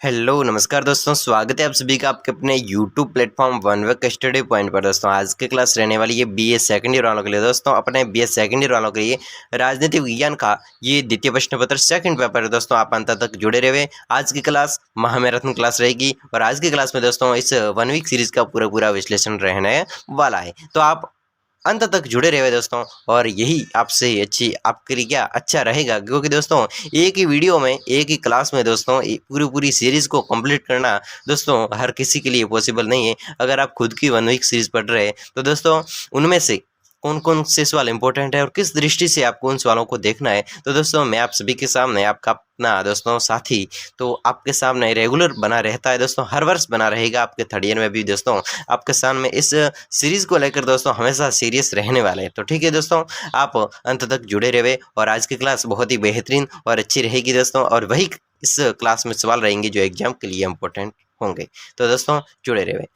Hello नमस्कार दोस्तों, स्वागत है आप सभी का आपके अपने YouTube platform one way study point पर। दोस्तों आज की क्लास रहने वाली है बीए सेकंड ईयर वालों के लिए। दोस्तों अपने बीए सेकंड ईयर वालों के लिए राजनीति विज्ञान का ये द्वितीय प्रश्न पत्र सेकंड पेपर है। दोस्तों आप अंत तक जुड़े रहे। आज की क्लास महामैराथन क्लास रहेगी और आज की क्लास में दोस्तों इस 1 वीक सीरीज का पूरा विश्लेषण रहने वाला है, तो आप अंत तक जुड़े रहे दोस्तों। और यही आपसे अच्छी आपके लिए क्या अच्छा रहेगा, क्योंकि दोस्तों एक ही वीडियो में एक ही क्लास में दोस्तों पूरी सीरीज को कंप्लीट करना दोस्तों हर किसी के लिए पॉसिबल नहीं है। अगर आप खुद की 1 वीक सीरीज पढ़ रहे हैं तो दोस्तों उनमें से कौन कौन से सवाल इंपॉर्टेंट है और किस दृष्टि से आपको उन सवालों को देखना है, तो दोस्तों मैं आप सभी के सामने आपका अपना दोस्तों साथी तो आपके सामने रेगुलर बना रहता है दोस्तों, हर वर्ष बना रहेगा। आपके थर्ड ईयर में भी दोस्तों आपके सामने इस सीरीज को लेकर दोस्तों हमेशा सीरियस रहने वाले हैं। तो ठीक है दोस्तों, आप अंत तक जुड़े रहे और आज की क्लास बहुत ही बेहतरीन और अच्छी रहेगी दोस्तों, और वही इस क्लास में सवाल रहेंगे जो एग्जाम के लिए इम्पोर्टेंट होंगे। तो दोस्तों जुड़े रहे।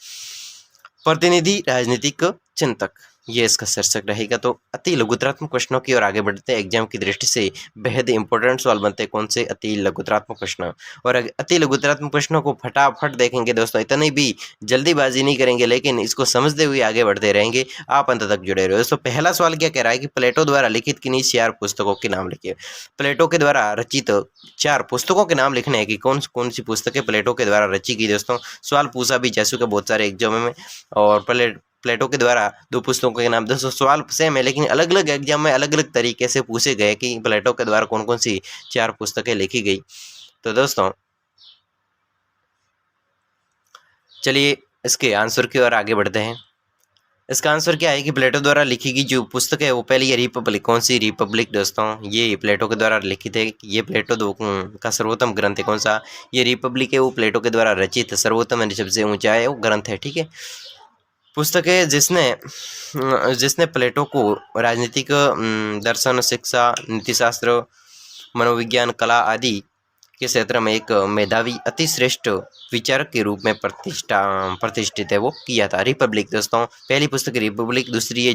प्रतिनिधि राजनीतिक चिंतक, ये इसका शीर्षक रहेगा। तो अति लघुतरात्मक प्रश्नों की ओर आगे बढ़ते हैं। एग्जाम की दृष्टि से बेहद इंपॉर्टेंट सवाल बनते हैं कौन से, अति लघुतरात्मक प्रश्न। और अति लघुतरात्मक प्रश्नों को फटाफट देखेंगे दोस्तों, इतनी भी जल्दीबाजी नहीं करेंगे, लेकिन इसको समझते हुए आगे बढ़ते रहेंगे। आप अंत तक जुड़े रहो दोस्तों। पहला सवाल क्या कह रहा है कि प्लेटो द्वारा लिखित किन्हीं 4 पुस्तकों के नाम लिखिए। प्लेटो के द्वारा रचित 4 पुस्तकों के नाम लिखने हैं कि कौन कौन सी पुस्तकें प्लेटो के द्वारा रची गई। दोस्तों सवाल पूछा भी जा चुका बहुत सारे एग्जाम में, और प्लेटो के द्वारा 2 पुस्तकों के नाम। दोस्तों सवाल सेम है लेकिन अलग अलग एग्जाम में अलग अलग तरीके से पूछे गए कि प्लेटो के द्वारा कौन कौन सी 4 पुस्तकें लिखी गई। तो दोस्तों चलिए इसके आंसर की ओर आगे बढ़ते हैं। इसका आंसर क्या है कि प्लेटो द्वारा लिखी गई जो पुस्तक है वो पहली है रिपब्लिक। कौन सी? रिपब्लिक। दोस्तों ये प्लेटो के द्वारा लिखित है। ये प्लेटो का सर्वोत्तम ग्रंथ है। कौन सा? ये रिपब्लिक है, वो प्लेटो के द्वारा रचित सर्वोत्तम सबसे ऊंचा है वो ग्रंथ है। ठीक है, पुस्तक है जिसने प्लेटो को राजनीतिक दर्शन, शिक्षा, नीतिशास्त्र, मनोविज्ञान, कला आदि के क्षेत्र में एक मेधावी अति श्रेष्ठ विचारक के रूप में प्रतिष्ठित है वो किया था। रिपब्लिक दोस्तों पहली पुस्तक रिपब्लिक, दूसरी है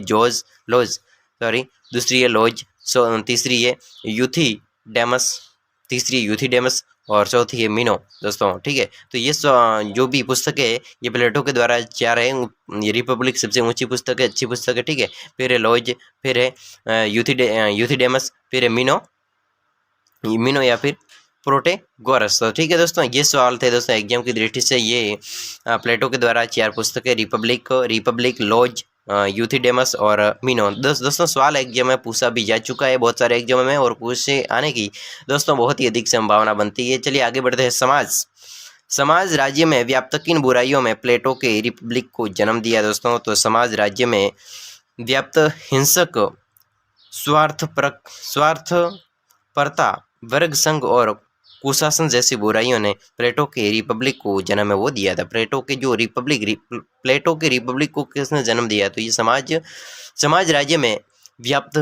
दूसरी है लॉज, तीसरी है यूथिडेमस, तीसरी यूथिडेमस और चौथी है मीनो। दोस्तों ठीक है, तो ये जो भी पुस्तक है ये प्लेटो के द्वारा 4 है। ये रिपब्लिक सबसे ऊंची पुस्तक है, अच्छी पुस्तक है। ठीक है, फिर है लॉज, फिर है यूथिडेमस, फिर है मीनो या फिर प्रोटेगोरस। तो ठीक है दोस्तों, ये सवाल थे दोस्तों एग्जाम की दृष्टि से। ये प्लेटो के द्वारा 4 पुस्तकें रिपब्लिक, लॉज, यूथिडेमस और मीनो। दोस्तों सवाल एग्जाम में पूछा भी जा चुका है बहुत सारे एग्जाम में, और पूछे आने की दोस्तों बहुत ही अधिक संभावना बनती है। चलिए आगे बढ़ते हैं। समाज राज्य में व्याप्त किन बुराइयों में प्लेटो के रिपब्लिक को जन्म दिया। दोस्तों तो समाज राज्य में व्याप्त हिंसक, स्वार्थपरता, वर्ग संघ और कुशासन जैसी बुराइयों ने प्लेटो के रिपब्लिक को जन्म वो दिया था। प्लेटो के रिपब्लिक को किसने जन्म दिया? तो ये समाज राज्य में व्याप्त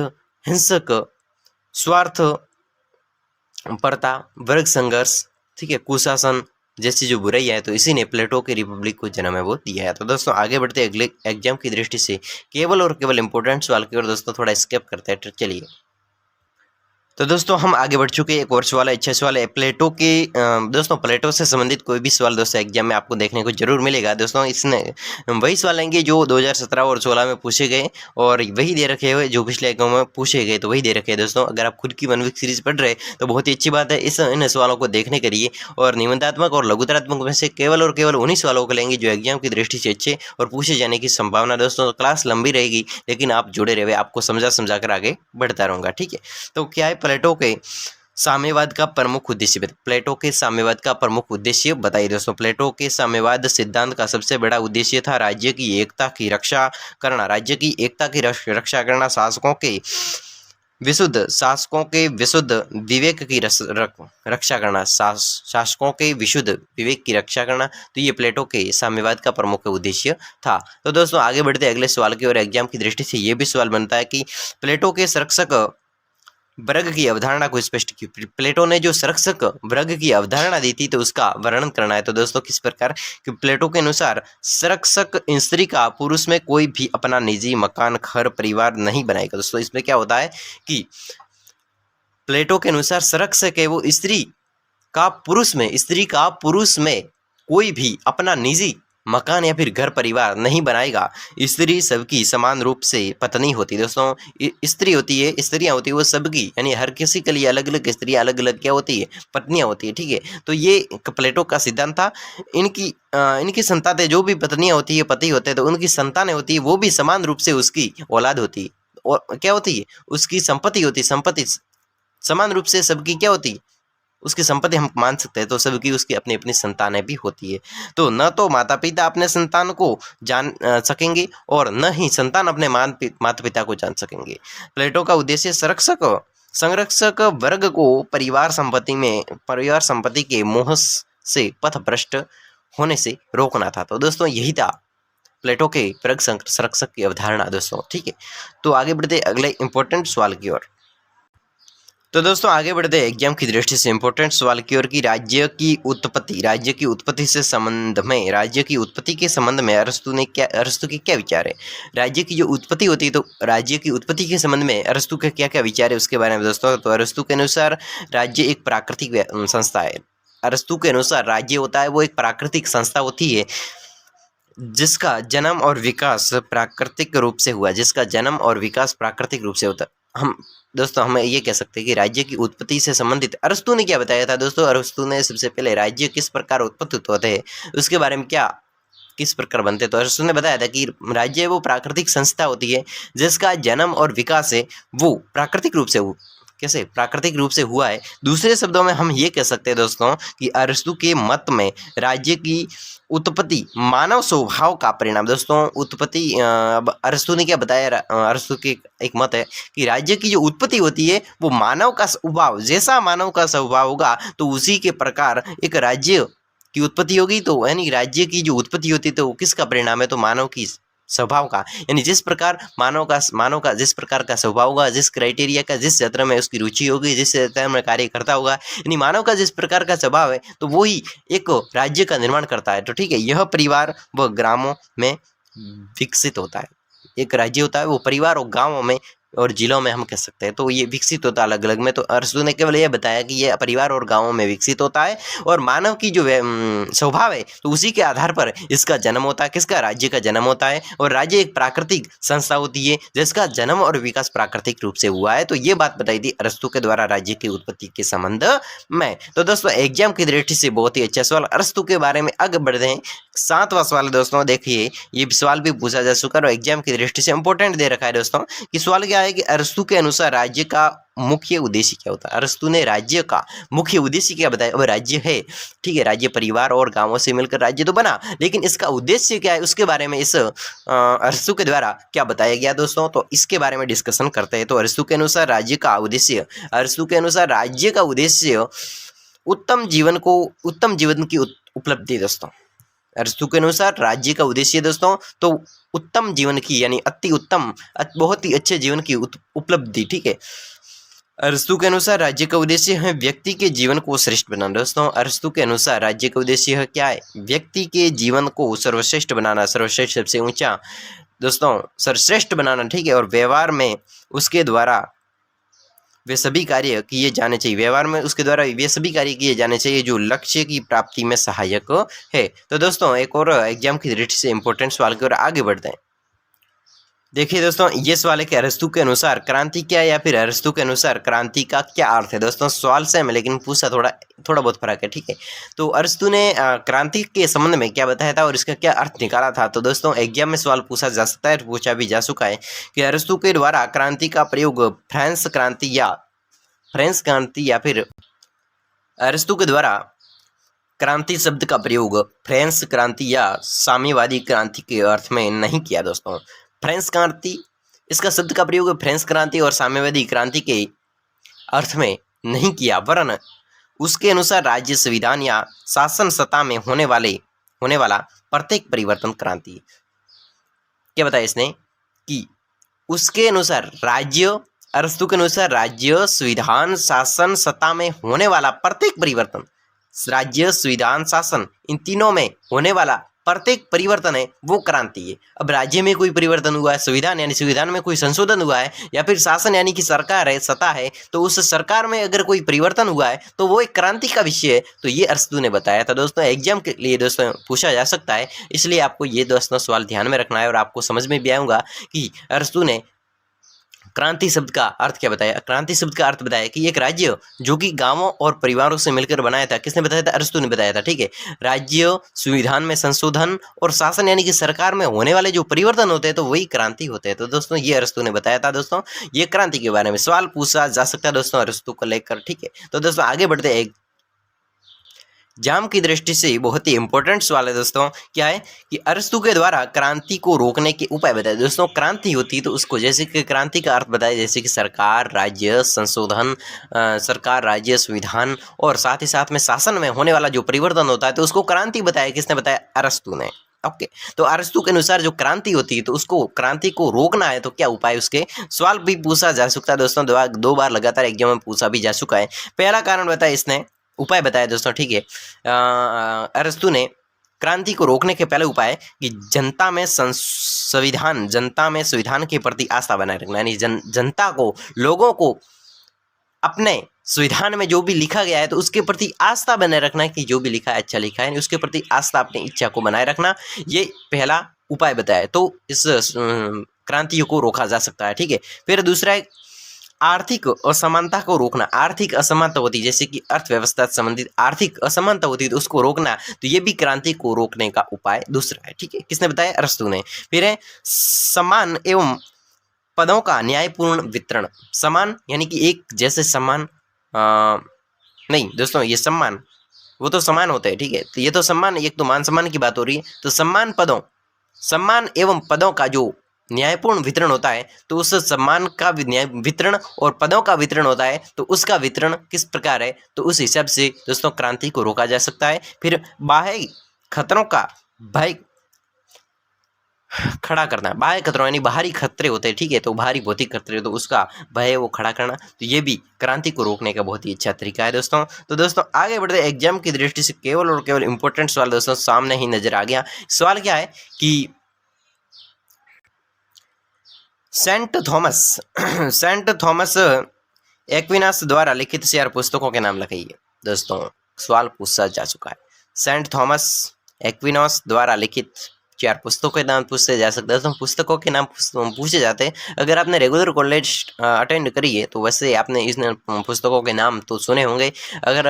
हिंसक, स्वार्थपरता, वर्ग संघर्ष, ठीक है, कुशासन जैसी जो बुराई है, तो इसी ने प्लेटो के रिपब्लिक को जन्म है वो दिया है। तो दोस्तों आगे बढ़ते अगले एग्जाम की दृष्टि से केवल और केवल इंपॉर्टेंट सवाल की ओर दोस्तों थोड़ा स्किप करते हैं। चलिए तो दोस्तों हम आगे बढ़ चुके हैं। एक और सवाल है, अच्छा सवाल है प्लेटो के। दोस्तों प्लेटो से संबंधित कोई भी सवाल दोस्तों एग्जाम में आपको देखने को जरूर मिलेगा। दोस्तों इसने वही सवाल आएंगे जो 2017 और 16 में पूछे गए, और वही दे रखे हुए जो पिछले एग्जाम में पूछे गए, तो वही दे रखे हैं। दोस्तों अगर आप खुद की 1 वीक सीरीज पढ़ रहे हैं तो बहुत ही अच्छी बात है, इन सवालों को देखने के लिए। और निबंधात्मक और लघुतरात्मक में से केवल और केवल उन्हीं सवालों को लेंगे जो एग्जाम की दृष्टि से अच्छे और पूछे जाने की संभावना। दोस्तों क्लास लंबी रहेगी लेकिन आप जुड़े रहे, आपको समझा कर आगे बढ़ता रहूँगा। ठीक है, तो क्या है प्लेटो के साम्यवाद का प्रमुख उद्देश्य? प्लेटो के साम्यवाद का प्रमुख उद्देश्य बताइए। दोस्तों प्लेटो के साम्यवाद सिद्धांत का सबसे बड़ा उद्देश्य था राज्य की एकता की रक्षा करना, शासकों के विशुद्ध विवेक की रक्षा करना, शासकों के विशुद्ध विवेक की रक्षा करना। तो ये प्लेटो के साम्यवाद का प्रमुख उद्देश्य था। तो दोस्तों आगे बढ़ते अगले सवाल की ओर। एग्जाम की दृष्टि से ये भी सवाल बनता है कि प्लेटो के संरक्षक वर्ग की अवधारणा को स्पष्ट की। प्लेटो ने जो संरक्षक वर्ग की अवधारणा दी थी तो उसका वर्णन करना है। तो दोस्तों किस प्रकार कि प्लेटो के अनुसार संरक्षक स्त्री का पुरुष में कोई भी अपना निजी मकान, घर, परिवार नहीं बनाएगा। दोस्तों इसमें क्या होता है कि प्लेटो के अनुसार संरक्षक है वो स्त्री स्त्री का पुरुष में कोई भी अपना निजी मकान या फिर घर परिवार नहीं बनाएगा। स्त्री सबकी समान रूप से पत्नी होती है दोस्तों। स्त्री होती है, स्त्रियां होती है वो सबकी, यानी हर किसी के लिए अलग अलग स्त्रियां अलग अलग क्या होती है, पत्नियां होती है, ठीक है। तो ये प्लेटो का सिद्धांत था। इनकी संतानें, जो भी पत्नियां होती है, पति होते हैं, तो उनकी संतानें होती है वो भी समान रूप से उसकी औलाद होती है, और क्या होती है, उसकी संपत्ति होती है। संपत्ति समान रूप से सबकी क्या होती है, उसकी संपत्ति हम मान सकते हैं। तो सबकी उसकी अपनी अपनी संतानें भी होती है। तो न तो माता पिता अपने संतान को जान सकेंगे, और न ही संतान अपने माता पिता को जान सकेंगे। प्लेटो का उद्देश्य संरक्षक वर्ग को परिवार संपत्ति के मोह से पथभ्रष्ट होने से रोकना था। तो दोस्तों यही था प्लेटो के वर्ग संरक्षक की अवधारणा दोस्तों, ठीक है। तो आगे बढ़ते अगले इंपॉर्टेंट सवाल की ओर। तो दोस्तों आगे बढ़ते एग्जाम की दृष्टि से इंपॉर्टेंट सवाल की ओर की राज्य की उत्पत्ति के संबंध में अरस्तु के क्या विचार है। राज्य की जो उत्पत्ति होती है, तो राज्य की उत्पत्ति के संबंध में अरस्तु के क्या क्या विचार है उसके बारे में दोस्तों। तो अरस्तु के अनुसार राज्य एक प्राकृतिक संस्था है। अरस्तु के अनुसार राज्य होता है वो एक प्राकृतिक संस्था होती है जिसका जन्म और विकास प्राकृतिक रूप से होता है। हम ये कह सकते हैं कि राज्य की उत्पत्ति से संबंधित अरस्तु ने क्या बताया था दोस्तों। अरस्तु ने सबसे पहले राज्य किस प्रकार उत्पत्ति होते हैं उसके बारे में किस प्रकार बनते, तो अरस्तु ने बताया था कि राज्य वो प्राकृतिक संस्था होती है जिसका जन्म और विकास है वो प्राकृतिक रूप से हुआ है। दूसरे शब्दों में हम ये कह सकते हैं दोस्तों कि अरस्तु के मत में राज्य की उत्पत्ति मानव स्वभाव का परिणाम। दोस्तों उत्पत्ति, अरस्तु ने क्या बताया, अरस्तु के एक मत है कि राज्य की जो उत्पत्ति होती है वो मानव का स्वभाव, जैसा मानव का स्वभाव होगा तो उसी के प्रकार एक राज्य की उत्पत्ति होगी। तो यानी राज्य की जो उत्पत्ति होती है तो किसका परिणाम है, तो मानव की स्वभाव का। यानी जिस प्रकार मानव का जिस प्रकार का स्वभाव होगा, जिस क्राइटेरिया का, जिस क्षेत्र में उसकी रुचि होगी, जिस क्षेत्र में कार्य करता होगा, यानी मानव का जिस प्रकार का स्वभाव है तो वही एक राज्य का निर्माण करता है। तो ठीक है, यह परिवार व ग्रामों में विकसित होता है। एक राज्य होता है वो परिवार और गाँवों में और जिलों में हम कह सकते हैं, तो ये विकसित होता है अलग अलग में। तो अरस्तु ने केवल ये बताया कि ये परिवार और गांवों में विकसित होता है और मानव की जो स्वभाव है तो उसी के आधार पर इसका जन्म होता है। किसका, राज्य का जन्म होता है। और राज्य एक प्राकृतिक संस्था होती है जिसका जन्म और विकास प्राकृतिक रूप से हुआ है। तो ये बात बताई थी अरस्तु के द्वारा राज्य की उत्पत्ति के संबंध में। तो दोस्तों एग्जाम की दृष्टि से बहुत ही अच्छा सवाल अरस्तु के बारे में। आगे बढ़ते हैं 7वां सवाल दोस्तों। देखिए ये सवाल भी पूछा जा चुका है, एग्जाम की दृष्टि से इंपॉर्टेंट दे रखा है दोस्तों कि सवाल क्या है कि अरस्तु के अनुसार राज्य का मुख्य उद्देश्य क्या होता है। अरस्तु ने राज्य का मुख्य उद्देश्य क्या बताया। अब राज्य है, ठीक है, राज्य परिवार और गांवों से मिलकर राज्य तो बना, लेकिन इसका उद्देश्य क्या है उसके बारे में इस अरस्तु के द्वारा क्या बताया गया दोस्तों। तो इसके बारे में डिस्कशन करते हैं। तो अरस्तु के अनुसार राज्य का उद्देश्य उत्तम जीवन की उपलब्धि दोस्तों। अरस्तु के अनुसार राज्य का उद्देश्य दोस्तों तो उत्तम जीवन की, यानी अति उत्तम, बहुत ही अच्छे जीवन की उपलब्धि, ठीक है। अरस्तु के अनुसार राज्य का उद्देश्य है व्यक्ति के जीवन को श्रेष्ठ बनाना दोस्तों। अरस्तु के अनुसार राज्य का उद्देश्य है क्या है, व्यक्ति के जीवन को सर्वश्रेष्ठ बनाना, सर्वश्रेष्ठ सबसे ऊंचा दोस्तों, सर्वश्रेष्ठ बनाना, ठीक है। और व्यवहार में उसके द्वारा वे सभी कार्य किए जाने चाहिए जो लक्ष्य की प्राप्ति में सहायक है। तो दोस्तों एक और एग्जाम की दृष्टि से इंपॉर्टेंट सवाल की ओर आगे बढ़ते हैं। देखिए दोस्तों ये सवाल है कि अरस्तु के अनुसार क्रांति क्या है, या फिर अरस्तु के अनुसार क्रांति का क्या अर्थ है। दोस्तों सवाल सेम है लेकिन पूछा थोड़ा बहुत फर्क है, ठीक है। तो अरस्तु ने क्रांति के संबंध में क्या बताया था और इसका क्या अर्थ निकाला था। तो दोस्तों एग्जाम में सवाल पूछा जा सकता है, पूछा भी जा चुका है कि अरस्तु के द्वारा क्रांति का प्रयोग फ्रेंच क्रांति या फिर अरस्तु के द्वारा क्रांति शब्द का प्रयोग फ्रेंच क्रांति या साम्यवादी क्रांति के अर्थ में नहीं किया दोस्तों। फ्रेंच क्रांति, इसका शब्द का प्रयोग फ्रेंच क्रांति और साम्यवादी क्रांति के अर्थ में नहीं किया, वरन उसके अनुसार राज्य संविधान या शासन सत्ता में होने वाला प्रत्येक परिवर्तन क्रांति। क्या बताया इसने कि उसके अनुसार अरस्तु के अनुसार राज्य संविधान शासन सत्ता में होने वाला प्रत्येक परिवर्तन, राज्य संविधान शासन इन तीनों में होने वाला प्रत्येक परिवर्तन है वो क्रांति है। अब राज्य में कोई परिवर्तन हुआ है, संविधान यानी संविधान में कोई संशोधन हुआ है, या फिर शासन यानी कि सरकार है, सत्ता है, तो उस सरकार में अगर कोई परिवर्तन हुआ है तो वो एक क्रांति का विषय है। तो ये अरस्तू ने बताया था दोस्तों, एग्जाम के लिए दोस्तों पूछा जा सकता है, इसलिए आपको ये दोस्तों सवाल ध्यान में रखना है और आपको समझ में भी आऊंगा कि अरस्तू ने क्रांति शब्द का अर्थ क्या बताया। क्रांति शब्द का अर्थ बताया कि एक राज्य जो कि गांवों और परिवारों से मिलकर बनाया था। किसने बताया था? अरस्तू ने बताया था। ठीक है, राज्य, संविधान में संशोधन और शासन यानी कि सरकार में होने वाले जो परिवर्तन होते हैं तो वही क्रांति होते हैं। तो दोस्तों ये अरस्तू ने बताया था दोस्तों, ये क्रांति के बारे में सवाल पूछा जा सकता है दोस्तों अरस्तू को लेकर। ठीक है, तो दोस्तों आगे बढ़ते हैं। एग्जाम की दृष्टि से बहुत ही इंपॉर्टेंट सवाल है दोस्तों, क्या है कि अरस्तू के द्वारा क्रांति को रोकने के उपाय बताए। दोस्तों क्रांति होती है तो उसको, जैसे कि क्रांति का अर्थ बताया, जैसे कि सरकार, राज्य, संशोधन, सरकार, राज्य, संविधान और साथ ही साथ में शासन में होने वाला जो परिवर्तन होता है तो उसको क्रांति बताया। किसने बताया? अरस्तू ने। ओके, तो अरस्तू के अनुसार जो क्रांति होती है तो उसको, क्रांति को रोकना है तो क्या उपाय, उसके सवाल भी पूछा जा सकता है दोस्तों। दो बार लगातार एग्जाम में पूछा भी जा चुका है। पहला कारण बताया इसने, उपाय बताया दोस्तों। ठीक है, अरस्तू ने क्रांति को रोकने के पहले उपाय कि जनता में संविधान के प्रति आस्था बनाए रखना, यानी जनता को, लोगों को अपने संविधान में जो भी लिखा गया है तो उसके प्रति आस्था बनाए रखना, कि जो भी लिखा है अच्छा लिखा है, उसके प्रति आस्था, अपनी इच्छा को बनाए रखना, ये पहला उपाय बताया। तो इस क्रांति को रोका जा सकता है। ठीक है, फिर दूसरा है आर्थिक असमानता को रोकना। आर्थिक असमानता होती है, जैसे कि अर्थव्यवस्था से संबंधित आर्थिक असमानता होती है तो उसको रोकना, तो ये भी क्रांति को रोकने का उपाय दूसरा है। ठीक है, किसने बताया? अरस्तू ने। फिर है समान एवं पदों का न्यायपूर्ण वितरण। समान यानी कि एक जैसे सम्मान, नहीं दोस्तों, ये सम्मान वो तो समान होते हैं। ठीक है, तो ये तो सम्मान, एक तो मान सम्मान की बात हो रही है, तो सम्मान एवं पदों का जो न्यायपूर्ण वितरण होता है तो उस सम्मान का न्याय वितरण और पदों का वितरण होता है तो उसका वितरण किस प्रकार है, तो उस हिसाब से दोस्तों क्रांति को रोका जा सकता है। फिर बाह्य खतरों का भय खड़ा करना, बाह्य खतरों यानी बाहरी खतरे होते हैं। ठीक है, तो बाहरी भौतिक खतरे, तो उसका भय वो खड़ा करना, तो ये भी क्रांति को रोकने का बहुत ही अच्छा तरीका है दोस्तों। तो दोस्तों आगे बढ़ते एग्जाम की दृष्टि से केवल और केवल इंपॉर्टेंट सवाल दोस्तों सामने ही नजर आ गया। सवाल क्या है कि सेंट थॉमस एक्विनास द्वारा लिखित 4 पुस्तकों के नाम लिखिए। दोस्तों सवाल पूछा जा चुका है, सेंट थॉमस एक्विनास द्वारा लिखित 4 पुस्तकों के नाम पूछे जा सकते हैं। तो पुस्तकों के नाम पूछे जाते हैं। अगर आपने रेगुलर कॉलेज अटेंड करी है तो वैसे आपने इस पुस्तकों के नाम तो सुने होंगे। अगर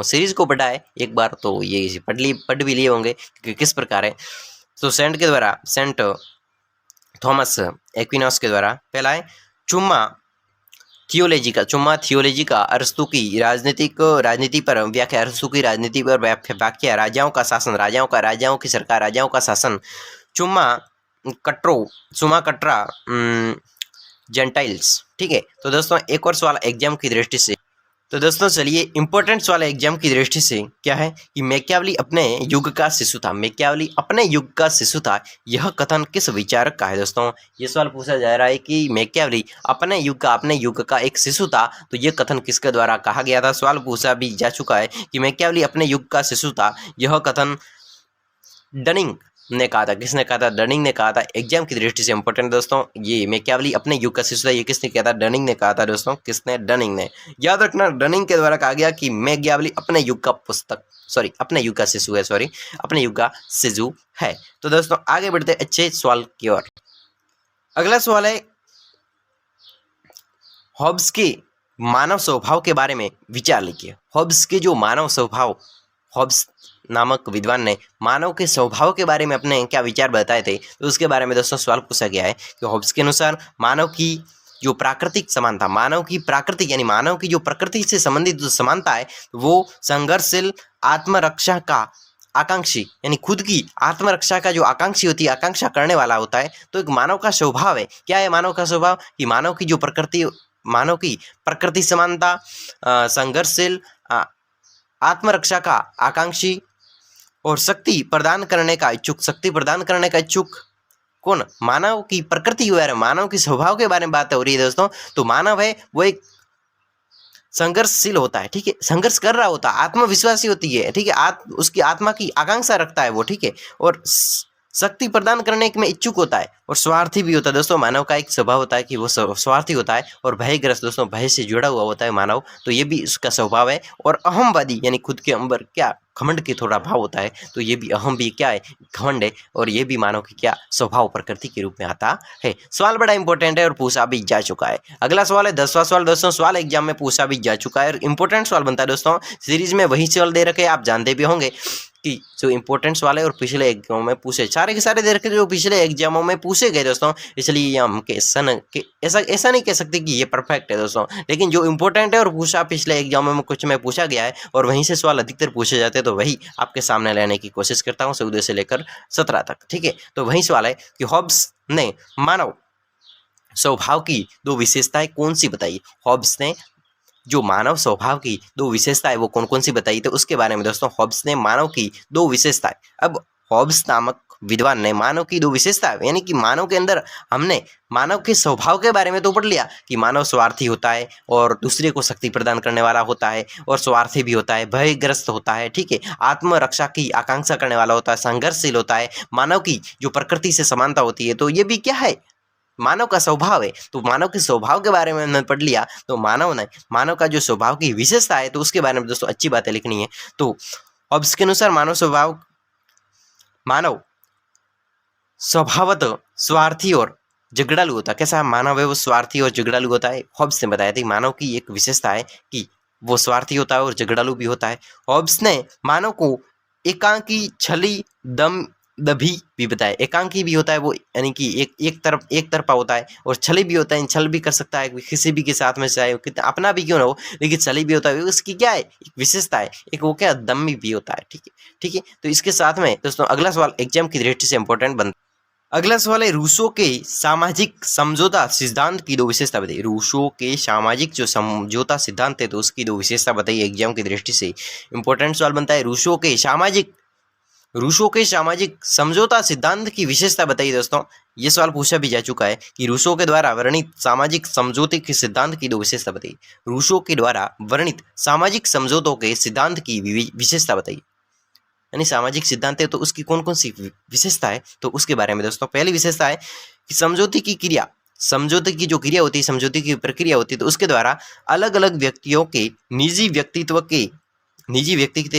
सीरीज को पढ़ा है एक बार तो ये पढ़ भी लिए होंगे कि किस प्रकार है। तो सेंट थॉमस एक्विनास के द्वारा पहला है चुम्मा थियोलॉजी का अरस्तू की राजनीति पर व्याख्या। अरस्तू की राजनीति पर व्याख्या। राजाओं का शासन, राजाओं की सरकार, राजाओं का शासन। चुम्मा कट्रा जेंटाइल्स। ठीक है, तो दोस्तों एक और सवाल एग्जाम की दृष्टि से, तो दोस्तों चलिए इंपॉर्टेंट सवाल एग्जाम की दृष्टि से क्या है कि मैकियावेली अपने युग का शिशु था। यह कथन किस विचारक का है? दोस्तों ये सवाल पूछा जा रहा है कि मैकियावेली अपने युग का एक शिशु था, तो ये कथन किसके द्वारा कहा गया था? सवाल पूछा भी जा चुका है कि मैकियावेली अपने युग का शिशु था। यह कथन डनिंग ने कहा था। किसने कहा था? डनिंग ने कहा था। एग्जाम की दृष्टि से इंपॉर्टेंट दोस्तों, ये मैकियावेली अपने युग का शिशु था, ये किसने कहा था? डनिंग ने कहा था दोस्तों। किसने? डनिंग ने। याद रखना, डनिंग के द्वारा कहा गया कि मैकियावेली अपने युग का शिशु है। तो दोस्तों आगे बढ़ते अच्छे सवाल की ओर। अगला सवाल है हॉब्स के मानव स्वभाव के बारे में विचार लिखिए। हॉब्स के जो मानव स्वभाव, हॉब्स नामक विद्वान ने मानव के स्वभाव के बारे में अपने क्या विचार बताए थे, तो उसके बारे में दोस्तों सवाल पूछा गया है कि हॉब्स के अनुसार मानव की जो प्राकृतिक समानता, मानव की जो प्रकृति से संबंधित जो समानता है वो संघर्षशील, आत्मरक्षा का आकांक्षी, यानी खुद की आत्मरक्षा का जो आकांक्षी होती है, आकांक्षा करने वाला होता है। तो एक मानव का स्वभाव है। क्या है मानव का स्वभाव? कि मानव की प्रकृति समानता, संघर्षशील, आत्मरक्षा का आकांक्षी और शक्ति प्रदान करने का इच्छुक कौन? मानव की प्रकृति के बारे में, मानव के स्वभाव के बारे में बात हो रही है दोस्तों। तो मानव है वो एक संघर्षशील होता है, ठीक है, संघर्ष कर रहा होता है, आत्मविश्वासी होती है, ठीक है, उसकी आत्मा की आकांक्षा रखता है वो, ठीक है, और शक्ति प्रदान करने में इच्छुक होता है, और स्वार्थी भी होता है। दोस्तों मानव का एक स्वभाव होता है कि वो स्वार्थी होता है और भयग्रस्त, दोस्तों भय से जुड़ा हुआ होता है मानव, तो ये भी उसका स्वभाव है। और अहमवादी यानी खुद के अंदर क्या घमंड की थोड़ा भाव होता है, तो ये भी अहम भी क्या है, घमंड है, और ये भी मानव की क्या स्वभाव प्रकृति के रूप में आता है। सवाल बड़ा इंपॉर्टेंट है और पूछा भी जा चुका है। अगला सवाल है 10वां सवाल। दोस्तों सवाल एग्जाम में पूछा भी जा चुका है और इंपॉर्टेंट सवाल बनता है। दोस्तों सीरीज में वही सवाल दे रखे, आप जानते भी होंगे कि जो इंपॉर्टेंट सवाल है और पिछले एग्जामों में पूछे, सारे के सारे दे रखे जो पिछले एग्जामों में पूछे गए दोस्तों, इसलिए हम ऐसा नहीं कह सकते कि ये परफेक्ट है दोस्तों, लेकिन जो इंपॉर्टेंट है और पूछा पिछले एग्जामों में कुछ में पूछा गया है और वहीं से सवाल अधिकतर पूछे जाते हैं, तो वही आपके सामने लाने की कोशिश करता हूँ 14 से लेकर 17 तक, ठीक है। तो वही सवाल है कि हॉब्स ने मानव स्वभाव की दो विशेषताएं कौन सी बताई। हॉब्स ने जो मानव स्वभाव की दो विशेषताएं वो कौन कौन सी बताई, तो उसके बारे में दोस्तों हॉब्स ने मानव की दो विशेषताएं। अब हॉब्स नामक विद्वान ने मानव की दो विशेषताएं यानी कि मानव के अंदर, हमने मानव के स्वभाव के बारे में तो पढ़ लिया कि मानव स्वार्थी होता है और दूसरे को शक्ति प्रदान करने वाला होता है, और स्वार्थी भी होता है, भयग्रस्त होता है, ठीक है, आत्मरक्षा की आकांक्षा करने वाला होता है, संघर्षशील होता है, मानव की जो प्रकृति से समानता होती है, तो ये भी क्या है, मानव का स्वभाव है। तो मानव के स्वभाव के बारे में हमने पढ़ लिया, तो मानव का जो स्वभाव की विशेषता है, तो उसके बारे में दोस्तों अच्छी बातें लिखनी है। तो अब इसके अनुसार मानव स्वभावतः स्वार्थी और झगड़ालू होता है। कैसा मानव है वो, स्वार्थी और झगड़ालू होता है। हॉब्स ने बताया था कि मानव की एक विशेषता है कि वो स्वार्थी होता है और झगड़ालू भी होता है। हॉब्स ने मानव को एकांकी, छली, दभी भी बताया। एकांकी भी होता है वो, यानी कि एक तरफा होता है, और छली भी होता है, छल भी कर सकता है किसी भी के साथ में, चाहे कितना अपना भी क्यों ना हो, लेकिन छली भी होता है। उसकी क्या है, एक विशेषता है, एक वो क्या दम्मी भी होता है, ठीक है, ठीक है। तो इसके साथ में दोस्तों अगला सवाल एग्जाम की दृष्टि से इंपॉर्टेंट बनता है। अगला सवाल है रूसो के सामाजिक समझौता सिद्धांत की दो विशेषता बताइए। रूसो के सामाजिक जो समझौता सिद्धांत है, तो उसकी दो विशेषता बताइए एग्जाम की दृष्टि से। इंपॉर्टेंट सवाल बनता है, रूसो के सामाजिक समझौता सिद्धांत की विशेषता बताइए। दोस्तों ये सवाल पूछा भी जा चुका है कि रूसो के द्वारा वर्णित सामाजिक समझौते के सिद्धांत की दो विशेषता बताइए। रूसो के द्वारा वर्णित सामाजिक समझौतों के सिद्धांत की विशेषता बताइए, यानी सामाजिक सिद्धांत है तो उसकी कौन कौन सी विशेषता है, तो उसके बारे में दोस्तों पहली विशेषता है कि समझौते की जो क्रिया होती है, समझौते की प्रक्रिया होती है, तो उसके द्वारा अलग अलग व्यक्तियों के निजी व्यक्तित्व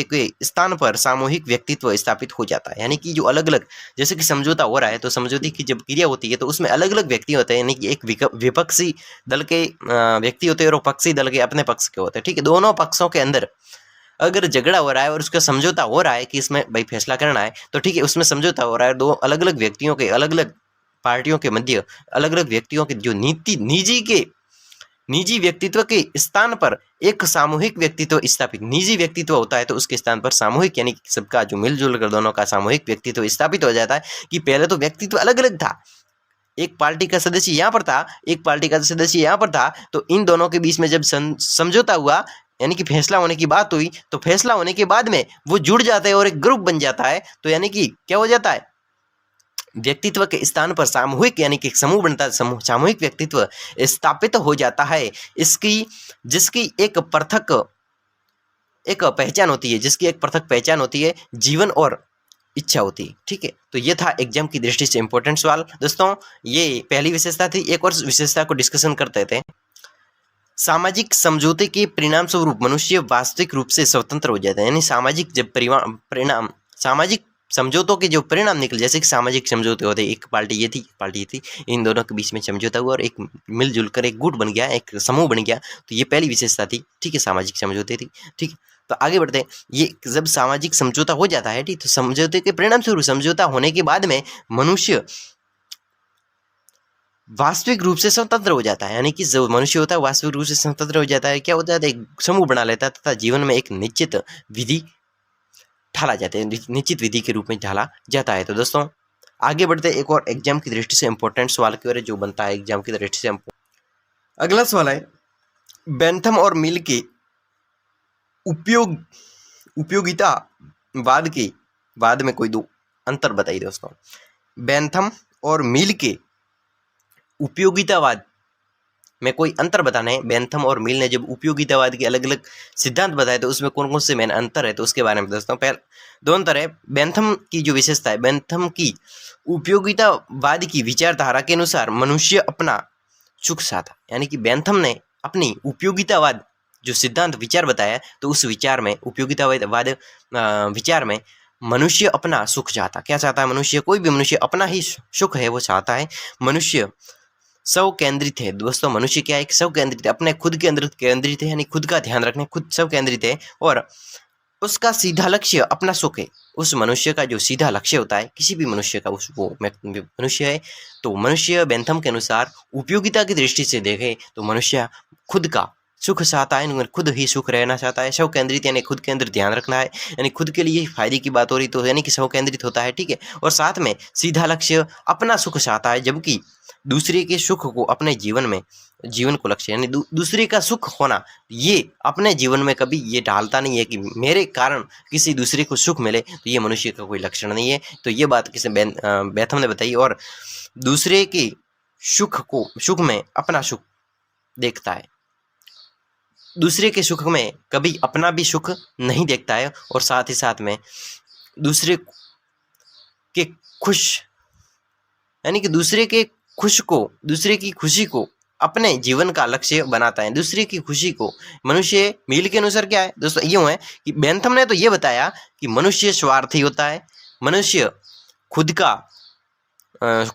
के स्थान पर सामूहिक व्यक्तित्व स्थापित हो जाता है। यानी कि जो अलग अलग, जैसे कि समझौता हो रहा है, तो समझौते की जब क्रिया होती है तो उसमें अलग अलग व्यक्ति होते हैं, यानी कि एक विपक्षी दल के व्यक्ति होते हैं और पक्षी दल के अपने पक्ष के होते हैं, ठीक है। दोनों पक्षों के अंदर अगर झगड़ा हो रहा है और उसका समझौता हो रहा है कि इसमें भाई फैसला करना है, तो ठीक है, उसमें समझौता हो रहा है, दो अलग अलग व्यक्तियों के, अलग अलग पार्टियों के मध्य अलग अलग व्यक्तियों के जो निजी व्यक्तित्व के स्थान पर एक सामूहिक व्यक्तित्व स्थापित, निजी व्यक्तित्व होता है तो उसके स्थान पर सामूहिक, यानी कि सबका जो मिलजुल कर दोनों का सामूहिक व्यक्तित्व स्थापित हो जाता है। कि पहले तो व्यक्तित्व अलग अलग था, एक पार्टी का सदस्य यहाँ पर था, एक पार्टी का सदस्य यहाँ पर था, तो इन दोनों के बीच में जब समझौता हुआ, यानी कि फैसला होने की बात हुई, तो फैसला होने के बाद में वो जुड़ जाते हैं और एक ग्रुप बन जाता है। तो यानी कि क्या हो जाता है, व्यक्तित्व के स्थान पर सामूहिक, यानी कि समूह बनता है, सामूहिक व्यक्तित्व स्थापित हो जाता है। जिसकी एक पृथक पहचान होती है, जीवन और इच्छा होती है, ठीक है। तो ये था एग्जाम की दृष्टि से इंपॉर्टेंट सवाल। दोस्तों ये पहली विशेषता थी, एक और विशेषता को डिस्कशन करते थे। सामाजिक समझौते के परिणाम स्वरूप मनुष्य वास्तविक रूप से स्वतंत्र हो जाता है। यानी सामाजिक समझौतों के जो परिणाम निकले, जैसे कि सामाजिक समझौते होते, एक पार्टी ये थी, एक पार्टी ये थी, इन दोनों के बीच में समझौता हुआ और एक मिलजुल कर एक गुट बन गया, एक समूह बन गया, तो ये पहली विशेषता थी, ठीक है, सामाजिक समझौते थी, ठीक। तो आगे बढ़ते हैं, ये जब सामाजिक समझौता हो जाता है, ठीक, तो समझौते के परिणाम स्वरूप, समझौता होने के बाद में मनुष्य वास्तविक रूप से स्वतंत्र हो जाता है। यानी कि जो मनुष्य होता है वास्तविक रूप से स्वतंत्र हो जाता है। क्या होता है, एक समूह बना लेता है तथा जीवन में एक निश्चित विधि ढाला जाता है, निश्चित विधि के रूप में ढाला जाता है। तो दोस्तों आगे बढ़ते एक और एग्जाम की दृष्टि से इंपॉर्टेंट सवाल की ओर जो बनता है एग्जाम की दृष्टि से। अगला सवाल है, बेंथम और मिल के उपयोगितावाद के बाद में कोई दो अंतर बताइए। दोस्तों बेंथम और मिल के उपयोगितावाद में कोई अंतर बताना है। बेंथम और मिल ने जब उपयोगितावाद के अलग अलग सिद्धांत बताए तो उसमें कौन कौन से मेन अंतर है तो उसके बारे में दोस्तों पहले दो अंतर है। बेंथम की जो विशेषता है, बेंथम की उपयोगितावाद की विचारधारा के अनुसार मनुष्य अपना सुख चाहता, यानी कि बेंथम ने अपनी उपयोगितावाद जो सिद्धांत विचार बताया तो उस विचार में उपयोगितावाद विचार में मनुष्य अपना सुख चाहता। क्या चाहता है मनुष्य? कोई भी मनुष्य अपना ही सुख है वो चाहता है। मनुष्य स्व केंद्रित है दोस्तों। मनुष्य क्या है? एक स्व केंद्रित है, अपने खुद के अंदर केंद्रित है, यानी खुद का ध्यान रखने, खुद स्व केंद्रित है और उसका सीधा लक्ष्य अपना सुख है। उस मनुष्य का जो सीधा लक्ष्य होता है किसी भी मनुष्य का, उस वो मनुष्य है तो मनुष्य बेंथम के अनुसार उपयोगिता की दृष्टि से देखे तो मनुष्य खुद का सुख चाहता है, खुद ही सुख रहना चाहता है। स्व केंद्रित यानी खुद के अंदर ध्यान रखना है, यानी खुद के लिए फायदे की बात हो रही तो यानी कि स्व केंद्रित होता है, ठीक है। और साथ में सीधा लक्ष्य अपना सुख चाहता है, जबकि दूसरे के सुख को अपने जीवन को लक्ष्य यानी दूसरे का सुख होना ये अपने जीवन में कभी ये ढालता नहीं है कि मेरे कारण किसी दूसरे को सुख मिले, तो ये मनुष्य का कोई लक्षण नहीं है। तो ये बात किसी बेंथम ने बताई। और दूसरे के सुख में अपना सुख देखता है, दूसरे के सुख में कभी अपना भी सुख नहीं देखता है। और साथ ही साथ में दूसरे के खुश यानी कि दूसरे की खुशी को अपने जीवन का लक्ष्य बनाता है। दूसरे की खुशी को मनुष्य मिल के अनुसार क्या है दोस्तों, यूँ है कि बेंथम ने तो ये बताया कि मनुष्य स्वार्थी होता है, मनुष्य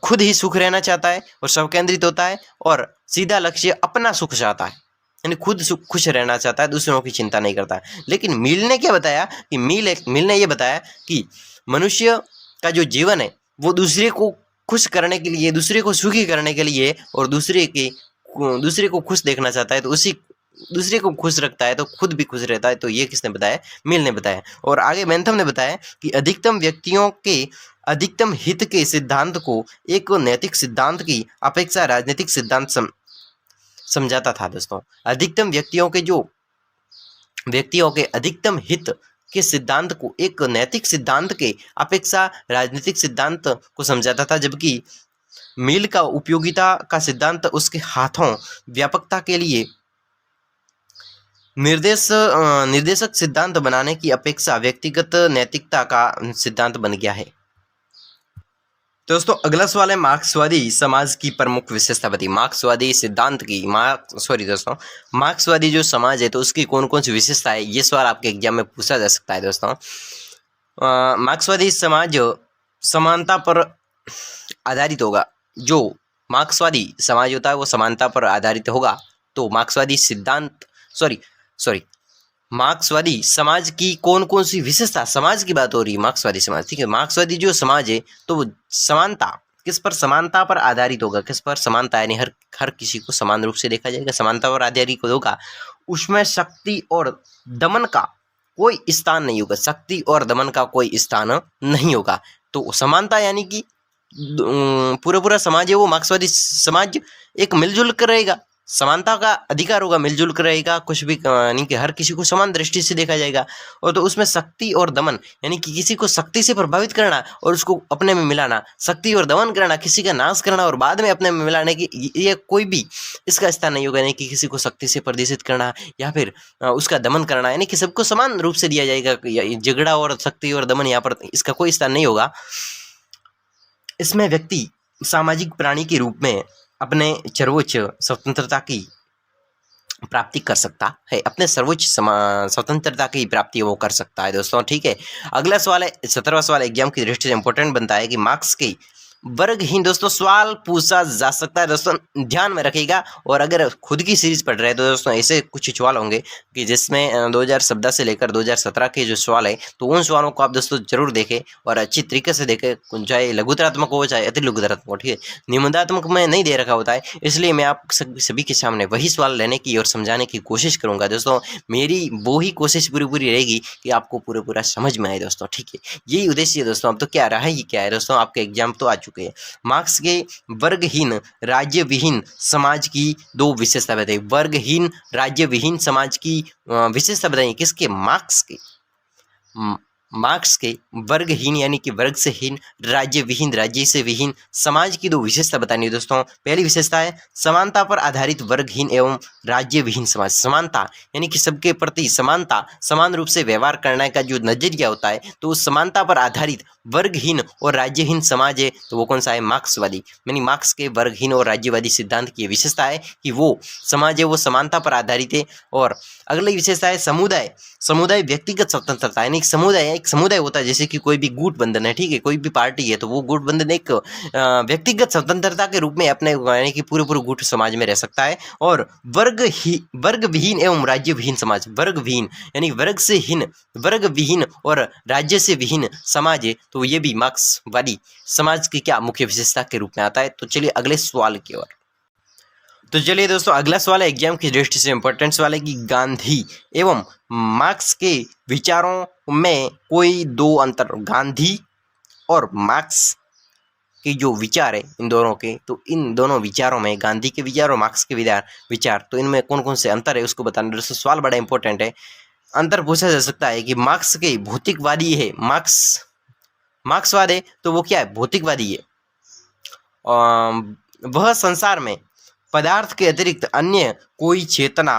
खुद ही सुख रहना चाहता है और स्व केंद्रित होता है और सीधा लक्ष्य अपना सुख चाहता है, यानी खुद खुश रहना चाहता है, दूसरों की चिंता नहीं करता है। लेकिन मिल ने क्या बताया कि मिल ने ये बताया कि मनुष्य का जो जीवन है वो दूसरे को खुश करने के लिए, दूसरे को सुखी करने के लिए और दूसरे को खुश देखना चाहता है, तो उसी दूसरे को खुश रखता है तो खुद भी खुश रहता है। तो ये किसने बताया? मिल ने बताया। और आगे बेंथम ने बताया कि अधिकतम व्यक्तियों के अधिकतम हित के सिद्धांत को एक नैतिक सिद्धांत की अपेक्षा राजनीतिक सिद्धांत समझाता था दोस्तों। अधिकतम व्यक्तियों के अधिकतम हित के सिद्धांत को एक नैतिक सिद्धांत के अपेक्षा राजनीतिक सिद्धांत को समझाता था, जबकि मिल का उपयोगिता का सिद्धांत उसके हाथों व्यापकता के लिए निर्देशक सिद्धांत बनाने की अपेक्षा व्यक्तिगत नैतिकता का सिद्धांत बन गया है। दोस्तों अगला सवाल है मार्क्सवादी समाज की प्रमुख विशेषता बताइए। मार्क्सवादी सिद्धांत की मार्क्सवादी जो समाज है तो उसकी कौन कौन सी विशेषता है, ये सवाल आपके एग्जाम में पूछा जा सकता है दोस्तों। मार्क्सवादी समाज समानता पर आधारित होगा। जो मार्क्सवादी समाज होता है वो समानता पर आधारित होगा। तो मार्क्सवादी समाज की कौन कौन सी विशेषता, समाज की बात हो रही है, मार्क्सवादी समाज, ठीक है। मार्क्सवादी जो समाज है तो वो समानता पर आधारित होगा। किस पर? समानता, यानी हर किसी को समान रूप से देखा जाएगा, समानता पर आधारित होगा। उसमें शक्ति और दमन का कोई स्थान नहीं होगा, शक्ति और दमन का कोई स्थान नहीं होगा। तो समानता यानी कि पूरा समाज है वो मार्क्सवादी समाज एक मिलजुल कर रहेगा, समानता का अधिकार होगा, मिलजुल कर रहेगा, कुछ भी यानी कि हर किसी को समान दृष्टि से देखा जाएगा। और तो उसमें शक्ति और दमन यानी कि किसी को शक्ति से प्रभावित करना और उसको अपने में मिलाना, शक्ति और दमन करना, किसी का नाश करना और बाद में अपने में मिलाने की, ये कोई भी इसका स्थान नहीं होगा। यानी कि किसी को शक्ति से प्रदर्शित करना या फिर उसका दमन करना, यानी कि सबको समान रूप से दिया जाएगा। झगड़ा और शक्ति और दमन यहाँ पर इसका कोई स्थान नहीं होगा। इसमें व्यक्ति सामाजिक प्राणी के रूप में अपने सर्वोच्च स्वतंत्रता की प्राप्ति कर सकता है, अपने सर्वोच्च स्वतंत्रता की प्राप्ति वो कर सकता है दोस्तों, ठीक है। अगला सवाल है 17वां सवाल एग्जाम की दृष्टि से इंपॉर्टेंट बनता है कि मार्क्स के वर्गहीन दोस्तों सवाल पूछा जा सकता है दोस्तों, ध्यान में रखिएगा। और अगर खुद की सीरीज पढ़ रहे हैं तो दोस्तों ऐसे कुछ सवाल होंगे कि जिसमें 2014 से लेकर 2017 के जो सवाल है तो उन सवालों को आप दोस्तों जरूर देखें और अच्छी तरीके से देखें, चाहे लघुतरात्मक हो चाहे अति लघुतरात्मक हो, ठीक है। निबंधात्मक में नहीं दे रखा होता है, इसलिए मैं आप सभी के सामने वही सवाल लेने की और समझाने की कोशिश करूंगा दोस्तों। मेरी वो ही कोशिश पूरी रहेगी कि आपको पूरा समझ में आए दोस्तों, ठीक है। यही उद्देश्य है दोस्तों। अब तो क्या रहा है, ये क्या है दोस्तों, आपके एग्जाम तो आ चुके। मार्क्स के वर्गहीन राज्य विहीन समाज की दो विशेषता बताइए। वर्गहीन राज्य विहीन समाज की विशेषता बताइए किसके? मार्क्स के। मार्क्स के वर्गहीन यानी कि वर्ग से हीन, राज्य विहीन राज्य से विहीन समाज की दो विशेषता बतानी है दोस्तों। पहली विशेषता है समानता पर आधारित वर्गहीन एवं राज्य विहीन समाज। समानता यानी कि सबके प्रति समानता, समान रूप से व्यवहार करने का जो नजरिया होता है, तो उस समानता पर आधारित वर्गहीन और राज्यहीन समाज है, तो वो कौन सा है? मार्क्सवादी। यानी मार्क्स के वर्गहीन और राज्यवादी सिद्धांत की विशेषता है कि वो समाज है वो समानता पर आधारित है। और अगली विशेषता है समुदाय। समुदाय व्यक्तिगत स्वतंत्रता, यानी एक समुदाय होता है, जैसे कि कोई भी गुटबंधन है, ठीक है, कोई भी पार्टी है, तो वो गुटबंधन एक व्यक्तिगत स्वतंत्रता के रूप में अपने यानी कि पूरे पूरे गुट समाज में रह सकता है। और वर्ग विहीन एवं राज्य विहीन समाज। वर्ग विहीन यानी वर्ग से हीन, वर्ग विहीन और राज्य से विहीन समाज है, तो ये भी मार्क्सवादी समाज की क्या मुख्य विशेषता के रूप में आता है। तो चलिए अगले सवाल की ओर। तो चलिए दोस्तों अगला सवाल है एग्जाम की दृष्टि से इंपॉर्टेंट सवाल है कि गांधी एवं मार्क्स के विचारों में कोई दो अंतर। गांधी और मार्क्स के जो विचार है इन दोनों के, तो इन दोनों विचारों में, गांधी के विचार और मार्क्स के विचार, तो इनमें कौन कौन से अंतर है उसको बताना। दोस्तों सवाल बड़ा इंपॉर्टेंट है। अंतर पूछा जा सकता है कि मार्क्स के भौतिकवादी है, मार्क्सवाद है तो वो क्या है? भौतिकवादी है। वह संसार में पदार्थ के अतिरिक्त अन्य कोई चेतना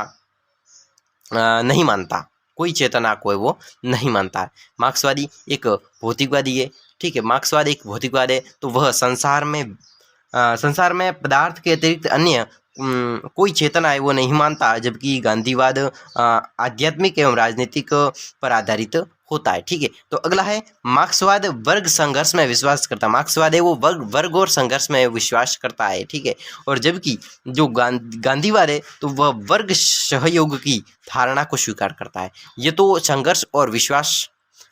नहीं मानता, कोई चेतना को वो नहीं मानता है। मार्क्सवादी एक भौतिकवादी है, ठीक है, मार्क्सवाद एक भौतिकवाद है, तो वह संसार में पदार्थ के अतिरिक्त अन्य कोई चेतना है वो नहीं मानता, जबकि गांधीवाद आध्यात्मिक एवं राजनीतिक पर आधारित होता है, ठीक है। तो अगला है मार्क्सवाद वर्ग संघर्ष में विश्वास करता है। मार्क्सवाद है वो वर्ग और संघर्ष में विश्वास करता है, ठीक है। और जबकि जो गांधीवाद है तो वह वर्ग सहयोग की धारणा को स्वीकार करता है। ये तो संघर्ष और विश्वास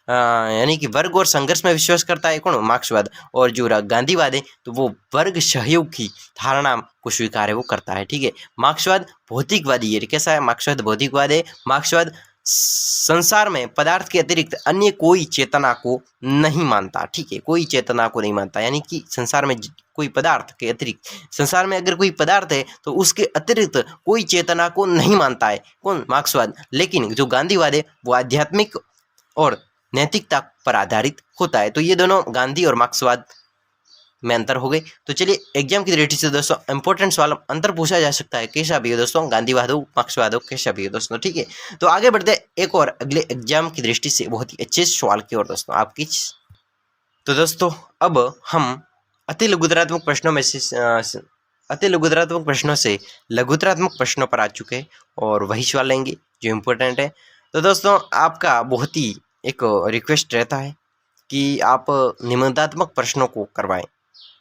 यानी कि वर्ग और संघर्ष में विश्वास करता है कौन? मार्क्सवाद। और जो गांधीवाद है तो वो वर्ग सहयोग की धारणा को स्वीकार है वो करता है, ठीक है। मार्क्सवाद भौतिकवादी है। कैसा है मार्क्सवाद? भौतिकवाद है। मार्क्सवाद संसार में पदार्थ के अतिरिक्त अन्य कोई चेतना को नहीं मानता, ठीक है, कोई चेतना को नहीं मानता, यानी कि संसार में कोई पदार्थ के अतिरिक्त, संसार में अगर कोई पदार्थ है तो उसके अतिरिक्त कोई चेतना को नहीं मानता है कौन? मार्क्सवाद। लेकिन जो गांधीवाद है वो आध्यात्मिक और नैतिकता पर आधारित होता है। तो ये दोनों गांधी और मार्क्सवाद में अंतर हो गए। तो चलिए एग्जाम की दृष्टि से दोस्तों इंपॉर्टेंट सवाल अंतर पूछा जा सकता है, कैसा भी हो दोस्तों, गांधीवाद हो मार्क्सवाद हो, कैसा भी हो दोस्तों, ठीक है। तो आगे बढ़ते एक और अगले एग्जाम की दृष्टि से बहुत ही अच्छे सवाल की ओर दोस्तों आपकी। तो दोस्तों अब हम अति लघुतरात्मक प्रश्नों में से अति लघुतरात्मक प्रश्नों से लघुतरात्मक प्रश्नों पर आ चुके हैं और वही सवाल लेंगे जो इम्पोर्टेंट है। तो दोस्तों आपका बहुत ही एक रिक्वेस्ट रहता है कि आप निबंधात्मक प्रश्नों को करवाएं।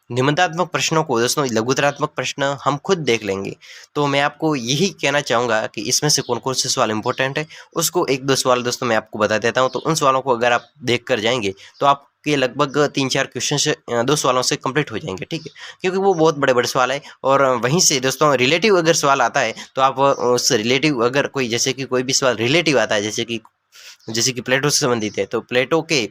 निबंधात्मक प्रश्नों को दोस्तों, लघुतरात्मक प्रश्न हम खुद देख लेंगे। तो मैं आपको यही कहना चाहूँगा कि इसमें से कौन कौन से सवाल इंपॉर्टेंट है उसको एक दो सवाल दोस्तों मैं आपको बता देता हूँ। तो उन सवालों को अगर आप देख कर जाएंगे तो आपके लगभग 3-4 क्वेश्चन से 2 सवालों से कंप्लीट हो जाएंगे, ठीक है, क्योंकि वो बहुत बड़े बड़े सवाल है। और वहीं से दोस्तों रिलेटिव अगर सवाल आता है तो आप उस रिलेटिव, अगर कोई जैसे कि कोई भी सवाल रिलेटिव आता है, जैसे कि प्लेटो से संबंधित है, तो प्लेटो के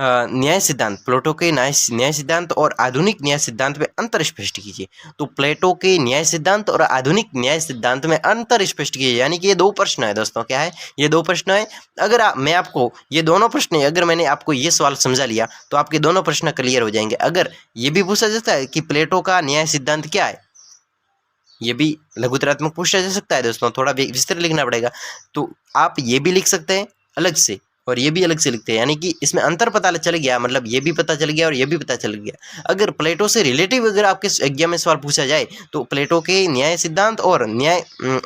न्याय सिद्धांत, प्लेटो के न्याय सिद्धांत और आधुनिक न्याय सिद्धांत में अंतर स्पष्ट कीजिए। तो प्लेटो के न्याय सिद्धांत और आधुनिक न्याय सिद्धांत में अंतर स्पष्ट कीजिए, यानी कि ये 2 प्रश्न है दोस्तों। क्या है? ये 2 प्रश्न है। अगर मैं आपको ये दोनों प्रश्न, अगर मैंने आपको ये सवाल समझा लिया तो आपके दोनों प्रश्न क्लियर हो जाएंगे। अगर ये भी पूछा जाता है कि प्लेटो का न्याय सिद्धांत क्या है, ये भी लघुतरात्मक पूछा जा सकता है दोस्तों, थोड़ा विस्तार लिखना पड़ेगा। तो आप ये भी लिख सकते हैं अलग से और ये भी अलग से लिखते हैं, यानी कि इसमें अंतर पता चल गया, मतलब ये भी पता चल गया और ये भी पता चल गया। अगर प्लेटो से रिलेटिव अगर आपके एग्जाम में सवाल पूछा जाए तो प्लेटो के न्याय सिद्धांत और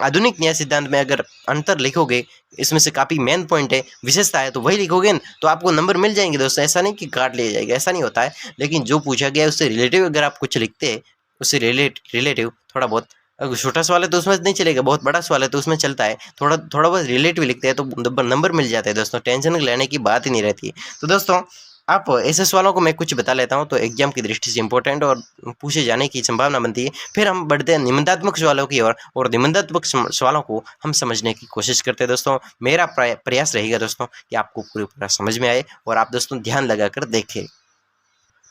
आधुनिक न्याय सिद्धांत में अगर अंतर लिखोगे, इसमें से काफ़ी मेन पॉइंट है, विशेषता है, तो वही लिखोगे तो आपको नंबर मिल जाएंगे दोस्तों। ऐसा नहीं कि काट लिया जाएगा, ऐसा नहीं होता है। लेकिन जो पूछा गया है उससे रिलेटिव अगर आप कुछ लिखते हैं, उससे रिलेटिव थोड़ा बहुत, अगर छोटा सवाल है तो उसमें नहीं चलेगा, बहुत बड़ा सवाल है तो उसमें चलता है, थोड़ा बहुत रिलेटिव लिखते हैं तो नंबर मिल जाता है दोस्तों, टेंशन लेने की बात ही नहीं रहती है। तो दोस्तों आप ऐसे सवालों को मैं कुछ बता लेता हूं तो एग्जाम की दृष्टि से इंपॉर्टेंट और पूछे जाने की संभावना बनती है। फिर हम बढ़ते हैं निबंधात्मक सवालों की ओर और निबंधात्मक सवालों को हम समझने की कोशिश करते हैं दोस्तों। मेरा प्रयास रहेगा दोस्तों कि आपको पूरा समझ में आए और आप दोस्तों ध्यान लगाकर देखें।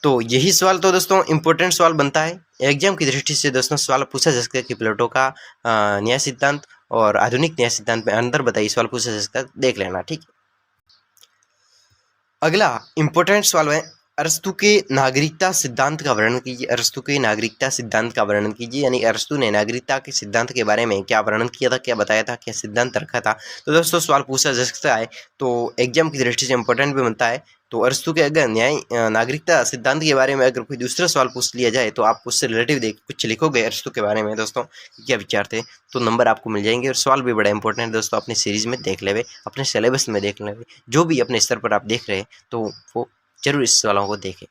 तो यही सवाल तो दोस्तों इम्पोर्टेंट सवाल बनता है एग्जाम की दृष्टि से दोस्तों। सवाल पूछा जा सकता है कि प्लेटो का न्याय सिद्धांत और आधुनिक न्याय सिद्धांत में अंतर बताइए, सवाल पूछा जा सकता है, देख लेना, ठीक है। अगला इम्पोर्टेंट सवाल है, अरस्तु के नागरिकता सिद्धांत का वर्णन कीजिए। अरस्तु के नागरिकता सिद्धांत का वर्णन कीजिए, यानी अरस्तु ने नागरिकता के सिद्धांत के बारे में क्या वर्णन किया था, क्या बताया था, क्या सिद्धांत रखा था। तो दोस्तों सवाल पूछा जा सकता है, तो एग्जाम की दृष्टि से इंपॉर्टेंट भी बनता है। तो अरस्तु के अगर नागरिकता सिद्धांत के बारे में अगर कोई दूसरा सवाल पूछ लिया जाए तो आप उससे रिलेटिव देख कुछ लिखोगे अरस्तु के बारे में दोस्तों, क्या विचार थे, तो नंबर आपको मिल जाएंगे। और सवाल भी बड़ा इंपॉर्टेंट है दोस्तों, अपनी सीरीज में देख लेवे, अपने सिलेबस में देख लेवे, जो भी अपने स्तर पर आप देख रहे हैं तो वो जरूर इस सवालों को देखें।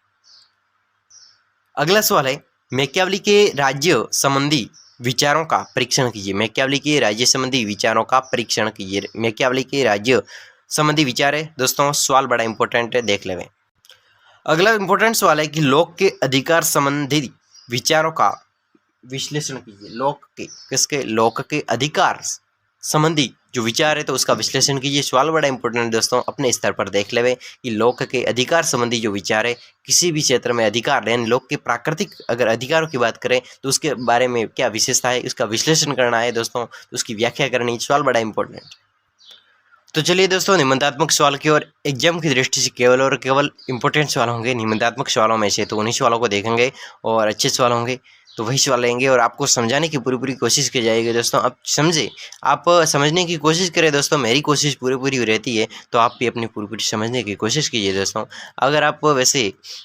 अगला सवाल है, मैकियावेली के राज्य संबंधी विचारों का परीक्षण कीजिए। मैकियावेली के राज्य संबंधी विचारों का परीक्षण कीजिए। मैकियावेली के राज्य संबंधी विचार है दोस्तों, सवाल बड़ा इंपॉर्टेंट है, देख लेवे। अगला इंपॉर्टेंट सवाल है कि लोक के अधिकार संबंधी विचारों का विश्लेषण कीजिए। लोक के किसके, लोक के अधिकार संबंधी जो विचार है तो उसका विश्लेषण कीजिए। सवाल बड़ा इंपॉर्टेंट है दोस्तों, अपने स्तर पर देख लेवे कि लोक के अधिकार संबंधी जो विचार है, किसी भी क्षेत्र में अधिकार, यानी लोक के प्राकृतिक अगर अधिकारों की बात करें तो उसके बारे में क्या विशेषता है, उसका विश्लेषण करना है दोस्तों, उसकी व्याख्या करनी है। सवाल बड़ा इंपॉर्टेंट। तो चलिए दोस्तों, निबंधात्मक सवाल की ओर एग्जाम की दृष्टि से केवल और केवल इंपॉर्टेंट सवाल होंगे निबंधात्मक सवालों में से, तो उन्हीं सवालों को देखेंगे और अच्छे सवाल होंगे तो वही सवाल लेंगे और आपको समझाने की पूरी पूरी कोशिश की जाएगी दोस्तों। आप समझे, आप समझने की कोशिश करें दोस्तों, मेरी कोशिश पूरी पूरी रहती है, तो आप भी अपनी पूरी पूरी समझने की कोशिश कीजिए दोस्तों। अगर आप वैसे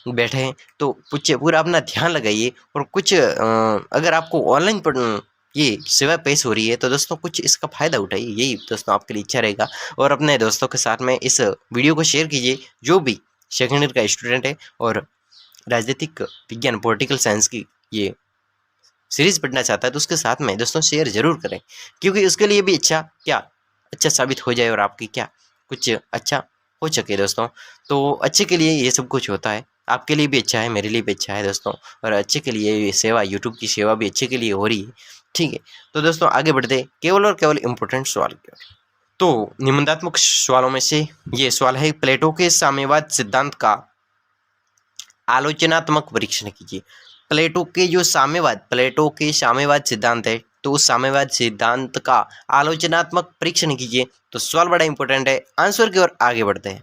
बैठे हैं तो पूरा अपना ध्यान लगाइए और कुछ अगर आपको ऑनलाइन ये सेवा पेश हो रही है तो दोस्तों कुछ इसका फ़ायदा उठाइए, यही दोस्तों आपके लिए इच्छा रहेगा। और अपने दोस्तों के साथ में इस वीडियो को शेयर कीजिए, जो भी सेकेंड ईयर का स्टूडेंट है और राजनीतिक विज्ञान पॉलिटिकल साइंस की ये सीरीज पढ़ना चाहता है तो उसके साथ में दोस्तों शेयर जरूर करें, क्योंकि उसके लिए भी अच्छा साबित हो जाए और आपकी क्या कुछ अच्छा हो सके दोस्तों। तो अच्छे के लिए ये सब कुछ होता है, आपके लिए भी अच्छा है, मेरे लिए भी अच्छा है दोस्तों, और अच्छे के लिए ये सेवा, यूट्यूब की सेवा भी अच्छे के लिए हो रही है, ठीक है। तो दोस्तों आगे बढ़ते केवल और केवल इम्पोर्टेंट सवाल की ओर। तो निबंधात्मक सवालों में से ये सवाल है, प्लेटो के साम्यवाद सिद्धांत का आलोचनात्मक परीक्षण कीजिए। प्लेटो के साम्यवाद सिद्धांत है, तो उस साम्यवाद सिद्धांत का आलोचनात्मक परीक्षण कीजिए। तो सवाल बड़ा इंपॉर्टेंट है, आंसर की ओर आगे बढ़ते हैं।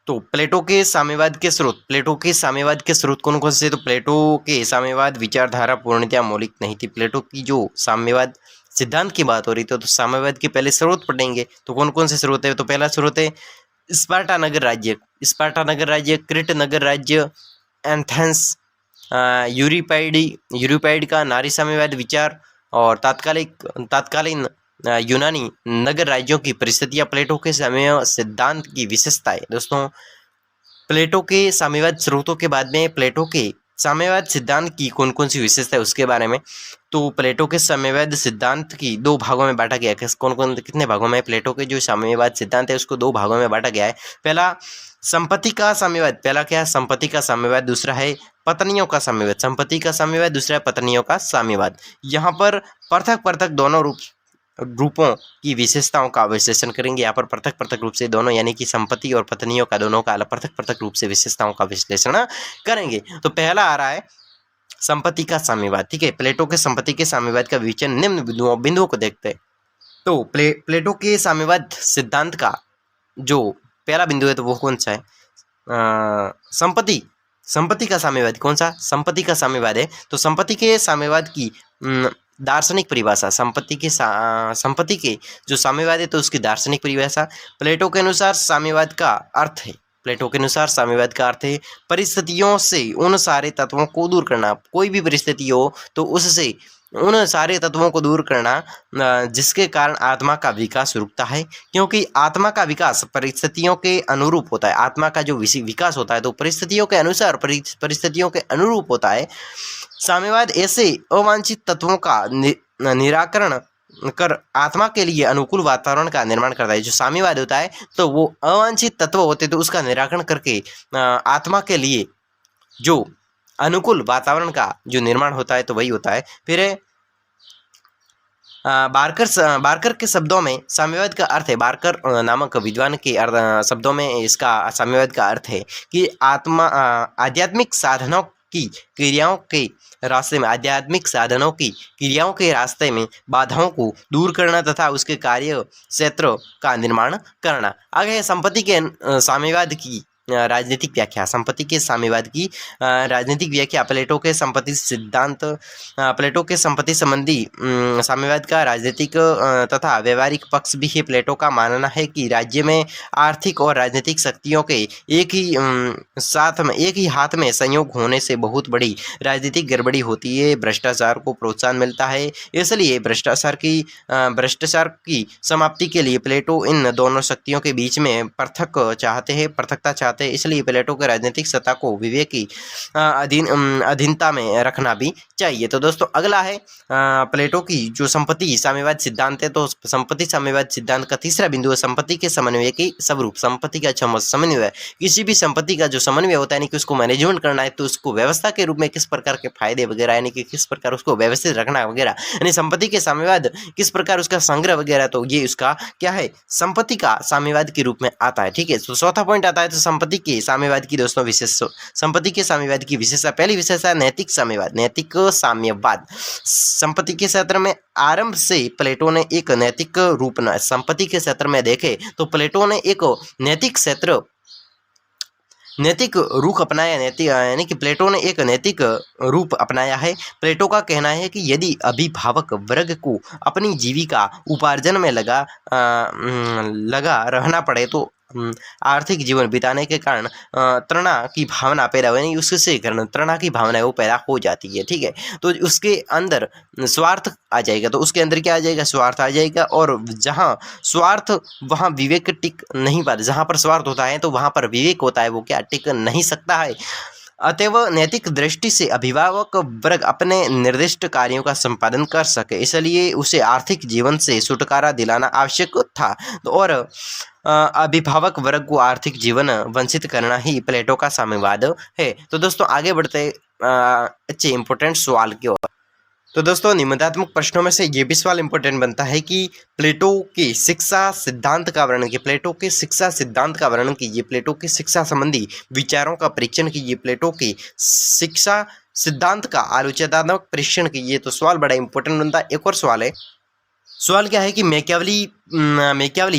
तो प्लेटो के साम्यवाद के स्रोत कौन कौन से, तो प्लेटो के साम्यवाद विचारधारा पूर्णतया मौलिक नहीं थी। प्लेटो की जो साम्यवाद सिद्धांत की बात हो रही थी तो साम्यवाद के पहले स्रोत पढ़ेंगे, तो कौन कौन से स्रोत है, तो पहला स्रोत है स्पार्टा नगर राज्य, क्रीट नगर राज्य, एथेंस, यूरिपाइड का नारी साम्यवाद विचार, और तात्कालीन यूनानी नगर राज्यों की परिस्थितियां, प्लेटो के साम्य सिद्धांत की विशेषताएं। दोस्तों प्लेटो के साम्यवाद स्रोतों के बाद में प्लेटो के साम्यवाद सिद्धांत की कौन कौन सी विशेषता है उसके बारे में। तो प्लेटो के साम्यवाद सिद्धांत की दो भागों में बांटा गया है। कितने भागों में, प्लेटो के जो साम्यवाद सिद्धांत है उसको दो भागों में बांटा गया है। पहला संपत्ति का साम्यवाद, संपत्ति का साम्यवाद, दूसरा है पत्नियों का साम्यवाद। संपत्ति का साम्यवाद, दूसरा है पत्नियों का साम्यवाद। यहाँ पर पृथक दोनों रूपों की विशेषताओं का विश्लेषण करेंगे। यहाँ पर पृथक रूप से दोनों, यानी कि संपत्ति और पत्नियों का दोनों का पृथक रूप से विशेषताओं का विश्लेषण करेंगे। तो पहला आ रहा है संपत्ति का साम्यवाद, ठीक है। प्लेटो के संपत्ति के साम्यवाद का विवेचन निम्न बिंदुओं को देखते हैं। तो प्लेटो के साम्यवाद सिद्धांत का जो पहला बिंदु है तो वो कौन सा है, संपत्ति का साम्यवाद। कौन सा, संपत्ति का साम्यवाद है। तो संपत्ति के साम्यवाद की दार्शनिक परिभाषा, संपत्ति के जो साम्यवाद है तो उसकी दार्शनिक परिभाषा। प्लेटो के अनुसार साम्यवाद का अर्थ है परिस्थितियों से उन सारे तत्वों को दूर करना। कोई भी परिस्थिति हो तो उससे उन सारे तत्वों को दूर करना जिसके कारण आत्मा का विकास रुकता है, क्योंकि आत्मा का विकास परिस्थितियों के अनुरूप होता है। आत्मा का जो विकास होता है तो परिस्थितियों के अनुसार, परिस्थितियों के अनुरूप होता है। साम्यवाद ऐसे अवांछित तत्वों का निराकरण कर आत्मा के लिए अनुकूल वातावरण का निर्माण करता है। जो साम्यवाद होता है तो वो अवांछित तत्व होते तो उसका निराकरण करके आत्मा के लिए जो अनुकूल वातावरण का जो निर्माण होता है तो वही होता है। फिर बार्कर के शब्दों में साम्यवाद का अर्थ है, बार्कर नामक विद्वान के शब्दों में इसका साम्यवाद का अर्थ है कि आत्मा आध्यात्मिक साधनों की क्रियाओं के रास्ते में, आध्यात्मिक साधनों की क्रियाओं के रास्ते में बाधाओं को दूर करना तथा उसके कार्य क्षेत्र का निर्माण करना। आगे है संपत्ति के साम्यवाद की राजनीतिक व्याख्या। संपत्ति के साम्यवाद की राजनीतिक व्याख्या। प्लेटो के संपत्ति सिद्धांत, प्लेटो के संपत्ति संबंधी साम्यवाद का राजनीतिक तथा व्यवहारिक पक्ष भी है। प्लेटो का मानना है कि राज्य में आर्थिक और राजनीतिक शक्तियों के एक ही हाथ में संयोग होने से बहुत बड़ी राजनीतिक गड़बड़ी होती है, भ्रष्टाचार को प्रोत्साहन मिलता है। इसलिए भ्रष्टाचार की समाप्ति के लिए प्लेटो इन दोनों शक्तियों के बीच में पृथकता चाहते हैं। इसलिए प्लेटो के राजनीतिक सत्ता को विवेक की अधीनता में रखना भी चाहिए। तो दोस्तों अगला है प्लेटो की जो संपत्ति साम्यवाद सिद्धांत है। तो संपत्ति साम्यवाद सिद्धांत का तीसरा बिंदु है संपत्ति के समन्वय की स्वरूप। संपत्ति का समन्वय, किसी भी संपत्ति का जो समन्वय होता है यानी कि उसको मैनेजमेंट करना है तो उसको व्यवस्था के रूप में किस प्रकार के फायदे वगैरह यानी कि किस प्रकार उसको व्यवस्थित रखना वगैरह, यानी संपत्ति के साम्यवाद किस प्रकार उसका संग्रह वगैरह, तो ये उसका क्या है, संपत्ति का साम्यवाद के रूप में आता है। ठीक है, तो चौथा पॉइंट आता है तो संपत्ति के साम्यवाद की दोस्तों संपत्ति के साम्यवाद की विशेषता। पहली विशेषता नैतिक साम्यवाद। नैतिक साम्यवाद संपत्ति के क्षेत्र में आरंभ से प्लेटो ने एक नैतिक रूप न संपत्ति के क्षेत्र में देखे तो प्लेटो ने एक नैतिक रुख अपनाया। यानी कि प्लेटो ने एक नैतिक रूप अपनाया है। प्लेटो का कहना है कि यदि अभिभावक वर्ग को अपनी जीविका उपार्जन में लगा रहना पड़े तो आर्थिक जीवन बिताने के कारण तृणा की भावना पैदा हो, यानी उससे कारण तृणा की भावना वो पैदा हो जाती है। ठीक है, तो उसके अंदर स्वार्थ आ जाएगा, तो उसके अंदर क्या आ जाएगा, स्वार्थ आ जाएगा। और जहाँ स्वार्थ वहाँ विवेक टिक नहीं पाता, जहाँ पर स्वार्थ होता है तो वहाँ पर विवेक होता है वो क्या टिक नहीं सकता है। अतएव नैतिक दृष्टि से अभिभावक वर्ग अपने निर्दिष्ट कार्यों का संपादन कर सके, इसलिए उसे आर्थिक जीवन से छुटकारा दिलाना आवश्यक था। और अभिभावक वर्ग को आर्थिक जीवन वंचित करना ही प्लेटो का साम्यवाद है। तो दोस्तों आगे बढ़ते अच्छे इंपॉर्टेंट सवाल की ओर। तो दोस्तों निबंधात्मक प्रश्नों में से ये भी सवाल इंपॉर्टेंट बनता है कि प्लेटो के शिक्षा सिद्धांत का वर्णन कीजिए। प्लेटो के शिक्षा सिद्धांत का वर्णन कीजिए। प्लेटो के शिक्षा संबंधी विचारों का परीक्षण कीजिए। प्लेटो के शिक्षा सिद्धांत का आलोचनात्मक परीक्षण कीजिए। तो सवाल बड़ा इंपॉर्टेंट बनता है। एक और सवाल है, सवाल क्या है कि मैकियावली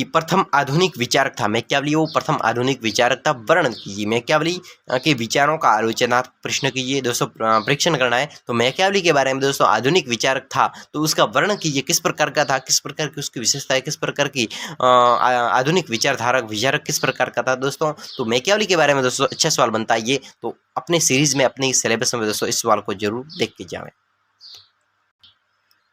प्रथम आधुनिक विचारक था। मैकियावली वो प्रथम आधुनिक विचारक था, वर्णन कीजिए। मैकियावली के विचारों का आलोचनात्मक प्रश्न कीजिए। दोस्तों परीक्षण करना है तो मैकियावली के बारे में दोस्तों आधुनिक विचारक था तो उसका वर्णन कीजिए, किस प्रकार का था, किस प्रकार की उसकी विशेषता है, किस प्रकार की आधुनिक विचारक किस प्रकार का था। दोस्तों तो मैकियावली के बारे में दोस्तों अच्छा सवाल बनता है ये, तो अपने सीरीज में अपने सिलेबस में दोस्तों इस सवाल को जरूर देख के जाएं।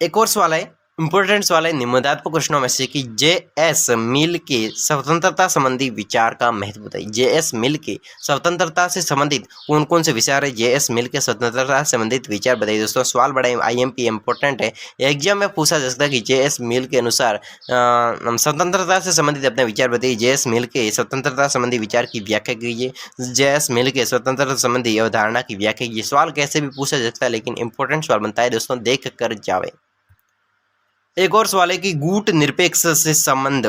एक और सवाल है, इंपॉर्टेंट सवाल है निबंधात्मक प्रश्नों में से कि जे.एस. मिल के स्वतंत्रता संबंधी विचार का महत्व बताइए। जे.एस. मिल के स्वतंत्रता से संबंधित कौन कौन से विचार है, जे.एस. मिल के स्वतंत्रता से संबंधित विचार बताइए। दोस्तों सवाल बड़ा IMP इंपॉर्टेंट है, एग्जाम में पूछा जा सकता है कि जे.एस. मिल के अनुसार स्वतंत्रता से संबंधित अपने विचार बताइए। जे.एस. मिल के स्वतंत्रता संबंधी विचार की व्याख्या कीजिए। जे.एस. मिल के स्वतंत्रता संबंधी अवधारणा की व्याख्या कीजिए। सवाल कैसे भी पूछा जा सकता है लेकिन इंपॉर्टेंट सवाल बनता है दोस्तों, देख कर जावे। एक और सवाल है कि गुट निरपेक्ष के संबंध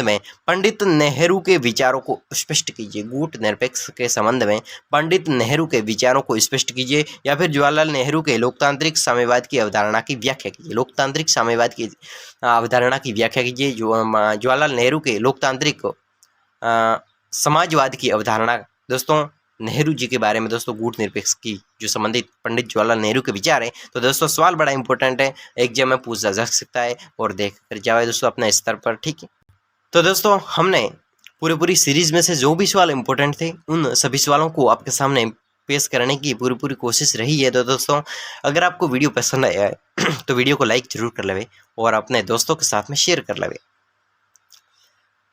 में पंडित नेहरू के विचारों को स्पष्ट कीजिए। गुट निरपेक्ष के संबंध में पंडित नेहरू के विचारों को स्पष्ट कीजिए, या फिर जवाहरलाल नेहरू के लोकतांत्रिक साम्यवाद की अवधारणा की व्याख्या कीजिए। लोकतांत्रिक साम्यवाद की अवधारणा की व्याख्या कीजिए। जवाहरलाल नेहरू के लोकतांत्रिक समाजवाद की अवधारणा। दोस्तों नेहरू जी के बारे में दोस्तों गुट निरपेक्ष की जो संबंधित पंडित जवाहरलाल नेहरू के विचार है। तो दोस्तों सवाल बड़ा इंपॉर्टेंट है, एग्जाम में पूछा जा सकता है और देख कर जाए दोस्तों अपने स्तर पर। ठीक है, तो दोस्तों हमने पूरी सीरीज में से जो भी सवाल इंपॉर्टेंट थे उन सभी सवालों को आपके सामने पेश करने की पूरी कोशिश रही है। तो दोस्तों अगर आपको वीडियो पसंद आया है तो वीडियो को लाइक जरूर कर लेवे और अपने दोस्तों के साथ में शेयर कर लेवे।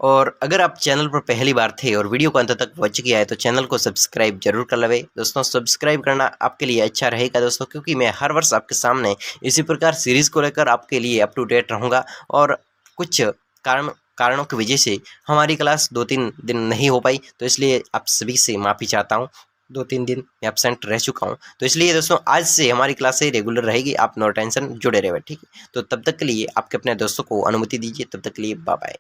और अगर आप चैनल पर पहली बार थे और वीडियो को अंत तक वॉच किया है तो चैनल को सब्सक्राइब जरूर कर लेवे। दोस्तों सब्सक्राइब करना आपके लिए अच्छा रहेगा दोस्तों, क्योंकि मैं हर वर्ष आपके सामने इसी प्रकार सीरीज़ को लेकर आपके लिए अप टू डेट रहूँगा। और कुछ कारणों की वजह से हमारी क्लास 2-3 दिन नहीं हो पाई, तो इसलिए आप सभी से माफ़ी चाहता हूँ। 2-3 दिन मैं एब्सेंट रह चुका हूँ, तो इसलिए दोस्तों आज से हमारी क्लासें रेगुलर रहेगी, आप नो टेंशन जुड़े रहे। ठीक है, तो तब तक के लिए आपके अपने दोस्तों को अनुमति दीजिए, तब तक के लिए बाय बाय।